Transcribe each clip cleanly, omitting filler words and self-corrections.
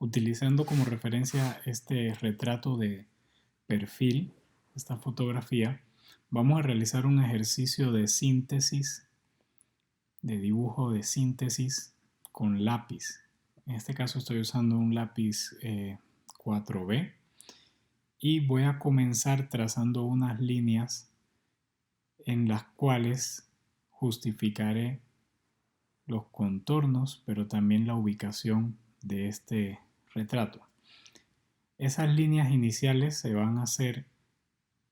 Utilizando como referencia este retrato de perfil, esta fotografía, vamos a realizar un ejercicio de síntesis, de dibujo de síntesis con lápiz. En este caso estoy usando un lápiz 4B y voy a comenzar trazando unas líneas en las cuales justificaré los contornos, pero también la ubicación de este retrato. Esas líneas iniciales se van a hacer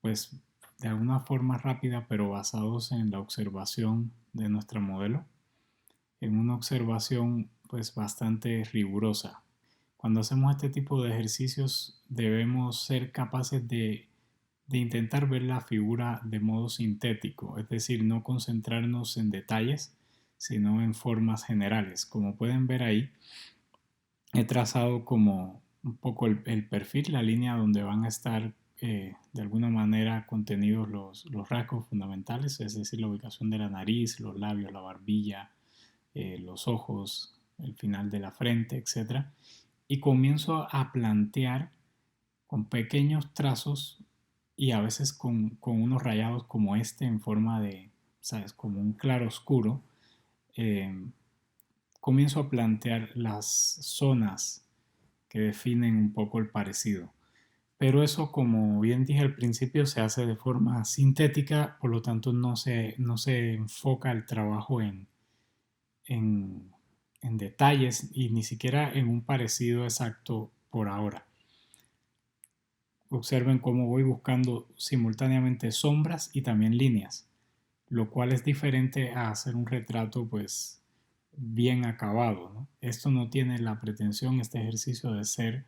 pues de alguna forma rápida, pero basados en la observación de nuestra modelo, en una observación pues bastante rigurosa. Cuando hacemos este tipo de ejercicios debemos ser capaces de intentar ver la figura de modo sintético, es decir, no concentrarnos en detalles, sino en formas generales. Como pueden ver ahí, he trazado como un poco el perfil, la línea donde van a estar de alguna manera contenidos los rasgos fundamentales, es decir, la ubicación de la nariz, los labios, la barbilla, los ojos, el final de la frente, etcétera. Y comienzo a plantear con pequeños trazos y a veces con unos rayados como este en forma de, ¿sabes? Como un claro oscuro. eh, Comienzo a plantear las zonas que definen un poco el parecido. Pero eso, como bien dije al principio, se hace de forma sintética, por lo tanto no se enfoca el trabajo en, en detalles y ni siquiera en un parecido exacto por ahora. Observen cómo voy buscando simultáneamente sombras y también líneas, lo cual es diferente a hacer un retrato pues bien acabado, ¿no? Esto no tiene la pretensión, este ejercicio, de ser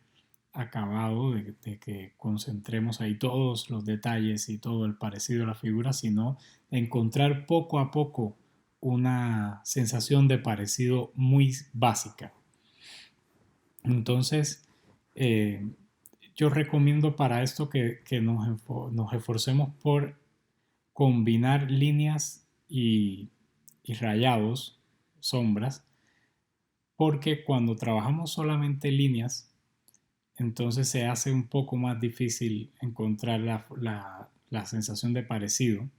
acabado, de que concentremos ahí todos los detalles y todo el parecido a la figura, sino de encontrar poco a poco una sensación de parecido muy básica. Entonces, eh, yo recomiendo para esto que nos esforcemos por combinar líneas y rayados, sombras, porque cuando trabajamos solamente líneas, entonces se hace un poco más difícil encontrar la sensación de parecido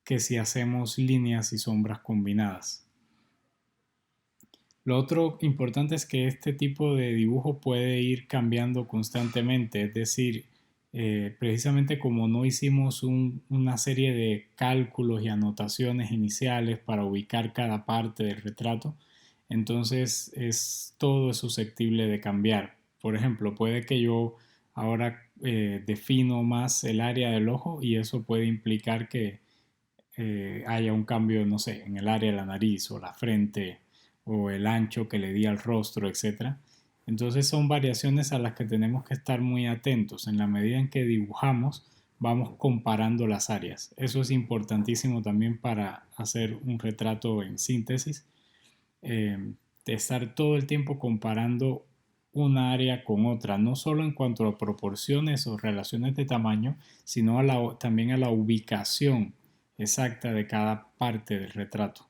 que si hacemos líneas y sombras combinadas. Lo otro importante es que este tipo de dibujo puede ir cambiando constantemente, es decir, precisamente como no hicimos una serie de cálculos y anotaciones iniciales para ubicar cada parte del retrato, entonces todo es susceptible de cambiar. Por ejemplo, puede que yo ahora defino más el área del ojo y eso puede implicar que haya un cambio, no sé, en el área de la nariz o la frente o el ancho que le di al rostro, etcétera. Entonces son variaciones a las que tenemos que estar muy atentos. En la medida en que dibujamos, vamos comparando las áreas. Eso es importantísimo también para hacer un retrato en síntesis, eh, de estar todo el tiempo comparando una área con otra, no solo en cuanto a proporciones o relaciones de tamaño, sino también a la ubicación exacta de cada parte del retrato.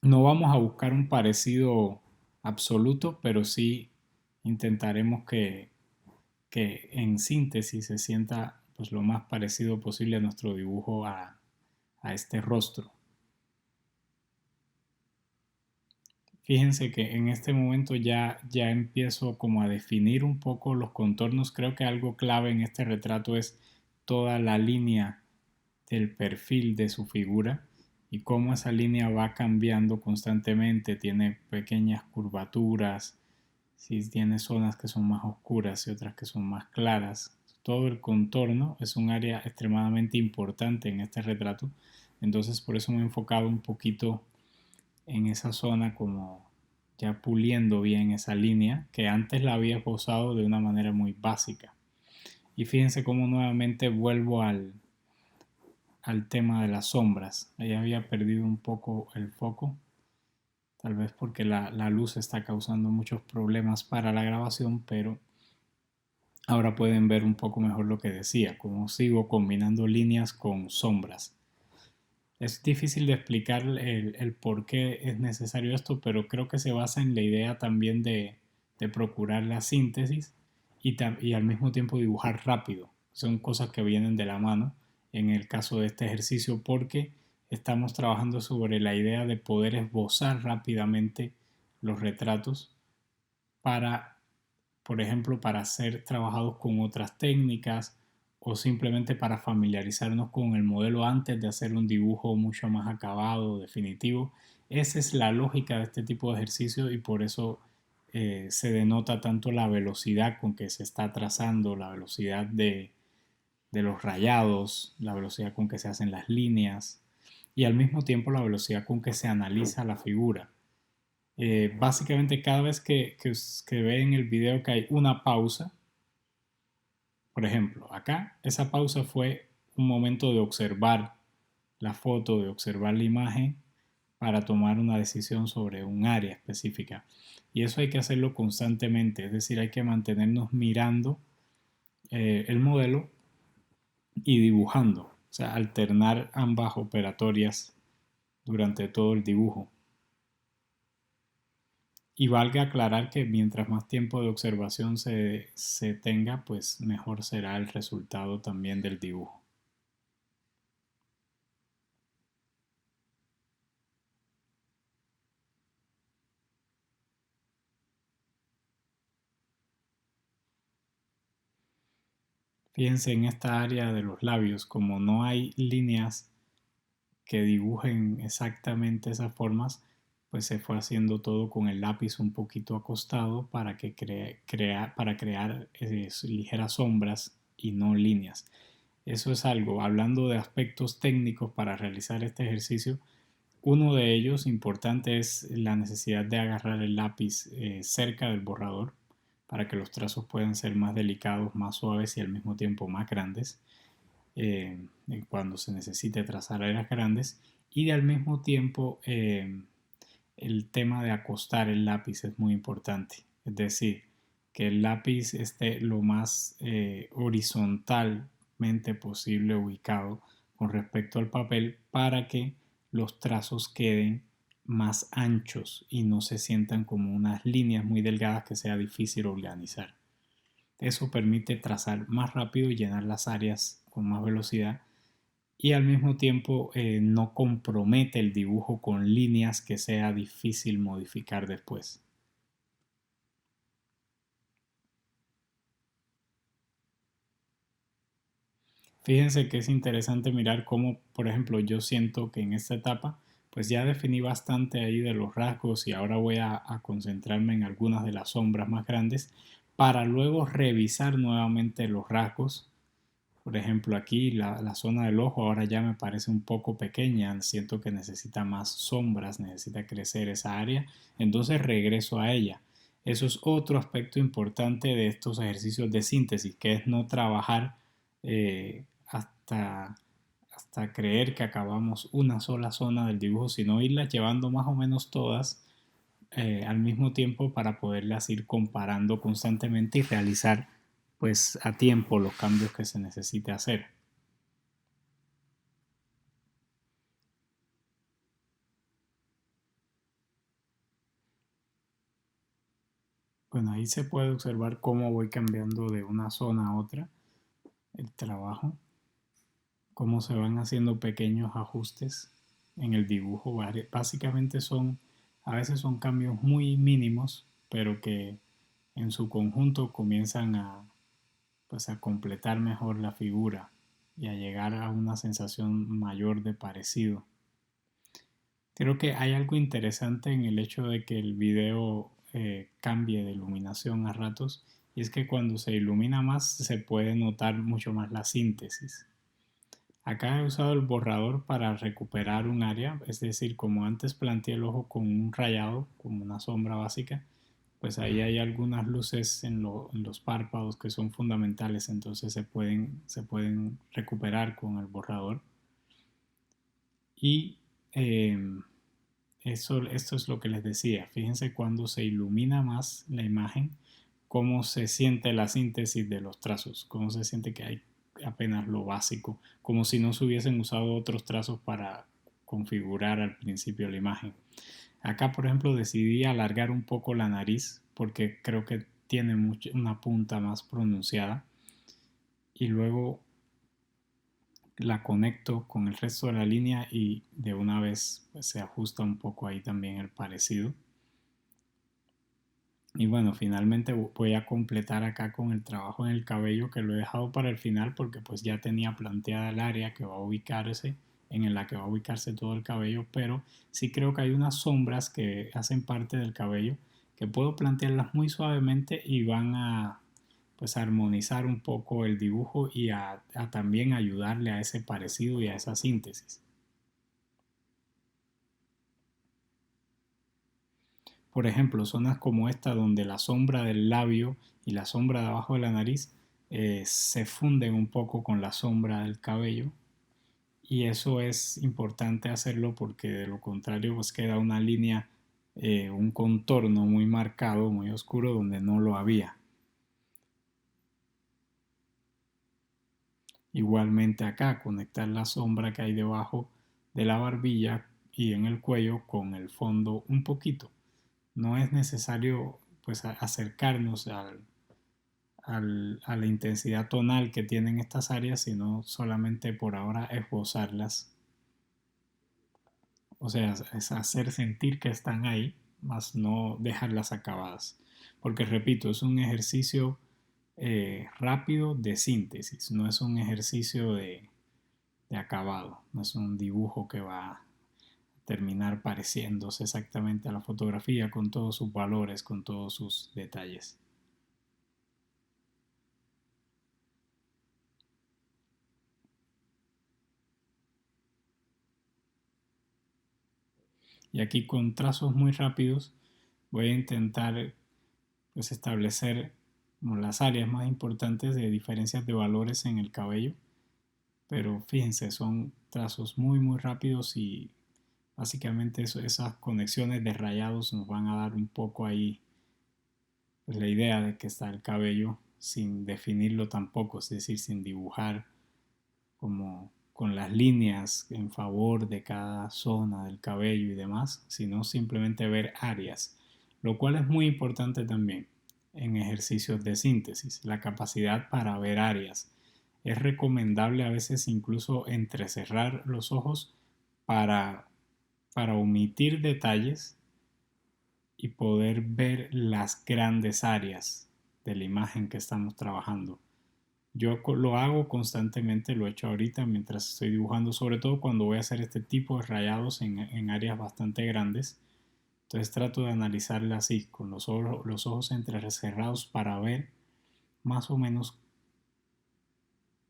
No vamos a buscar un parecido absoluto, pero sí intentaremos que en síntesis se sienta pues, lo más parecido posible a nuestro dibujo a este rostro. Fíjense que en este momento ya empiezo como a definir un poco los contornos. Creo que algo clave en este retrato es toda la línea del perfil de su figura y cómo esa línea va cambiando constantemente, tiene pequeñas curvaturas, si tiene zonas que son más oscuras y otras que son más claras. Todo el contorno es un área extremadamente importante en este retrato, entonces por eso me he enfocado un poquito en esa zona, como ya puliendo bien esa línea que antes la había posado de una manera muy básica. Y fíjense cómo nuevamente vuelvo al tema de las sombras. Ahí había perdido un poco el foco, tal vez porque la luz está causando muchos problemas para la grabación, pero ahora pueden ver un poco mejor lo que decía, cómo sigo combinando líneas con sombras. Es difícil de explicar el por qué es necesario esto, pero creo que se basa en la idea también de procurar la síntesis y al mismo tiempo dibujar rápido. Son cosas que vienen de la mano en el caso de este ejercicio porque estamos trabajando sobre la idea de poder esbozar rápidamente los retratos para, por ejemplo, para ser trabajados con otras técnicas o simplemente para familiarizarnos con el modelo antes de hacer un dibujo mucho más acabado, definitivo. Esa es la lógica de este tipo de ejercicio y por eso se denota tanto la velocidad con que se está trazando, la velocidad de los rayados, la velocidad con que se hacen las líneas y al mismo tiempo la velocidad con que se analiza la figura. Básicamente cada vez que ven el video que hay una pausa, por ejemplo, acá esa pausa fue un momento de observar la foto, de observar la imagen para tomar una decisión sobre un área específica. Y eso hay que hacerlo constantemente, es decir, hay que mantenernos mirando el modelo y dibujando, o sea, alternar ambas operatorias durante todo el dibujo. Y valga aclarar que mientras más tiempo de observación se tenga, pues mejor será el resultado también del dibujo. Fíjense en esta área de los labios, como no hay líneas que dibujen exactamente esas formas, pues se fue haciendo todo con el lápiz un poquito acostado para que para crear ligeras sombras y no líneas. Eso es algo, hablando de aspectos técnicos para realizar este ejercicio, uno de ellos importante es la necesidad de agarrar el lápiz cerca del borrador para que los trazos puedan ser más delicados, más suaves y al mismo tiempo más grandes eh, cuando se necesite trazar áreas grandes y al mismo tiempo el tema de acostar el lápiz es muy importante, es decir, que el lápiz esté lo más horizontalmente posible ubicado con respecto al papel para que los trazos queden más anchos y no se sientan como unas líneas muy delgadas que sea difícil organizar. Eso permite trazar más rápido y llenar las áreas con más velocidad y al mismo tiempo no compromete el dibujo con líneas que sea difícil modificar después. Fíjense que es interesante mirar cómo, por ejemplo, yo siento que en esta etapa pues ya definí bastante ahí de los rasgos y ahora voy a concentrarme en algunas de las sombras más grandes para luego revisar nuevamente los rasgos. Por ejemplo, aquí la zona del ojo ahora ya me parece un poco pequeña, siento que necesita más sombras, necesita crecer esa área, entonces regreso a ella. Eso es otro aspecto importante de estos ejercicios de síntesis, que es no trabajar hasta creer que acabamos una sola zona del dibujo, sino irlas llevando más o menos todas al mismo tiempo para poderlas ir comparando constantemente y realizar pues a tiempo los cambios que se necesite hacer. Bueno, ahí se puede observar cómo voy cambiando de una zona a otra el trabajo, cómo se van haciendo pequeños ajustes en el dibujo. Básicamente a veces son cambios muy mínimos, pero que en su conjunto comienzan pues, a completar mejor la figura y a llegar a una sensación mayor de parecido. Creo que hay algo interesante en el hecho de que el video cambie de iluminación a ratos y es que cuando se ilumina más se puede notar mucho más la síntesis. Acá he usado el borrador para recuperar un área, es decir, como antes planteé el ojo con un rayado, como una sombra básica, pues ahí hay algunas luces en los párpados que son fundamentales, entonces se pueden recuperar con el borrador. Y eh, esto es lo que les decía. Fíjense cuando se ilumina más la imagen, cómo se siente la síntesis de los trazos, cómo se siente que hay apenas lo básico, como si no se hubiesen usado otros trazos para configurar al principio la imagen. Acá, por ejemplo, decidí alargar un poco la nariz porque creo que tiene una punta más pronunciada y luego la conecto con el resto de la línea y de una vez pues, se ajusta un poco ahí también el parecido. Y bueno, finalmente voy a completar acá con el trabajo en el cabello que lo he dejado para el final porque pues ya tenía planteada el área que va a ubicarse, en la que va a ubicarse todo el cabello, pero sí creo que hay unas sombras que hacen parte del cabello que puedo plantearlas muy suavemente y van a pues a armonizar un poco el dibujo y a también ayudarle a ese parecido y a esa síntesis. Por ejemplo, zonas como esta donde la sombra del labio y la sombra de abajo de la nariz se funden un poco con la sombra del cabello y eso es importante hacerlo porque de lo contrario pues queda una línea, un contorno muy marcado, muy oscuro donde no lo había. Igualmente acá conectar la sombra que hay debajo de la barbilla y en el cuello con el fondo un poquito. No es necesario pues acercarnos a la intensidad tonal que tienen estas áreas, sino solamente por ahora esbozarlas. O sea, es hacer sentir que están ahí, más no dejarlas acabadas. Porque repito, es un ejercicio rápido de síntesis, no es un ejercicio de acabado, no es un dibujo que va a terminar pareciéndose exactamente a la fotografía con todos sus valores, con todos sus detalles. Y aquí con trazos muy rápidos voy a intentar pues, establecer las áreas más importantes de diferencias de valores en el cabello. Pero fíjense, son trazos muy rápidos y básicamente esas conexiones de rayados nos van a dar un poco ahí pues, la idea de que está el cabello sin definirlo tampoco, es decir, sin dibujar como con las líneas en favor de cada zona del cabello y demás, sino simplemente ver áreas, lo cual es muy importante también en ejercicios de síntesis, la capacidad para ver áreas. Es recomendable a veces incluso entrecerrar los ojos para, para omitir detalles y poder ver las grandes áreas de la imagen que estamos trabajando. Yo lo hago constantemente, lo he hecho ahorita mientras estoy dibujando, sobre todo cuando voy a hacer este tipo de rayados en áreas bastante grandes. Entonces trato de analizarla así, con los ojos entrecerrados para ver más o menos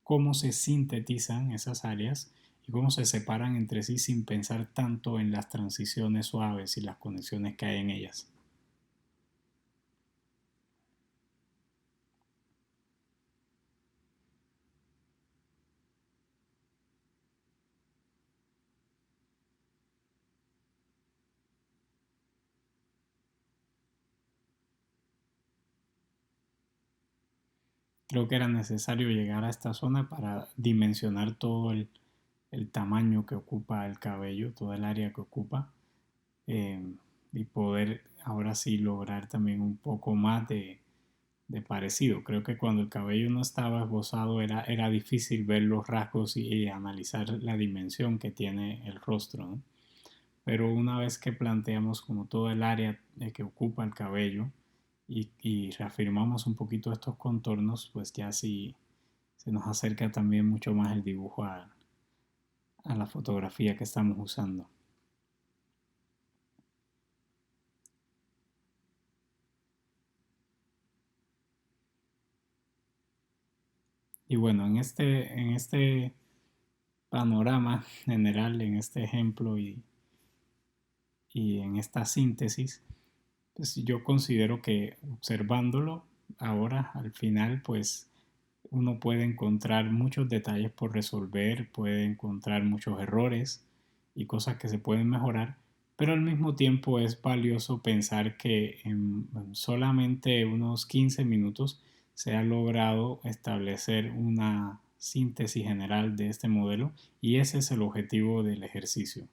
cómo se sintetizan esas áreas y cómo se separan entre sí sin pensar tanto en las transiciones suaves y las conexiones que hay en ellas. Creo que era necesario llegar a esta zona para dimensionar todo el tamaño que ocupa el cabello, toda el área que ocupa, eh, y poder ahora sí lograr también un poco más de parecido. Creo que cuando el cabello no estaba esbozado era difícil ver los rasgos y analizar la dimensión que tiene el rostro, ¿no? Pero una vez que planteamos como todo el área que ocupa el cabello y reafirmamos un poquito estos contornos, pues ya sí se nos acerca también mucho más el dibujo a la fotografía que estamos usando. Y bueno, en este panorama general, en este ejemplo y en esta síntesis, pues yo considero que observándolo ahora al final, pues uno puede encontrar muchos detalles por resolver, puede encontrar muchos errores y cosas que se pueden mejorar, pero al mismo tiempo es valioso pensar que en solamente unos 15 minutos se ha logrado establecer una síntesis general de este modelo y ese es el objetivo del ejercicio.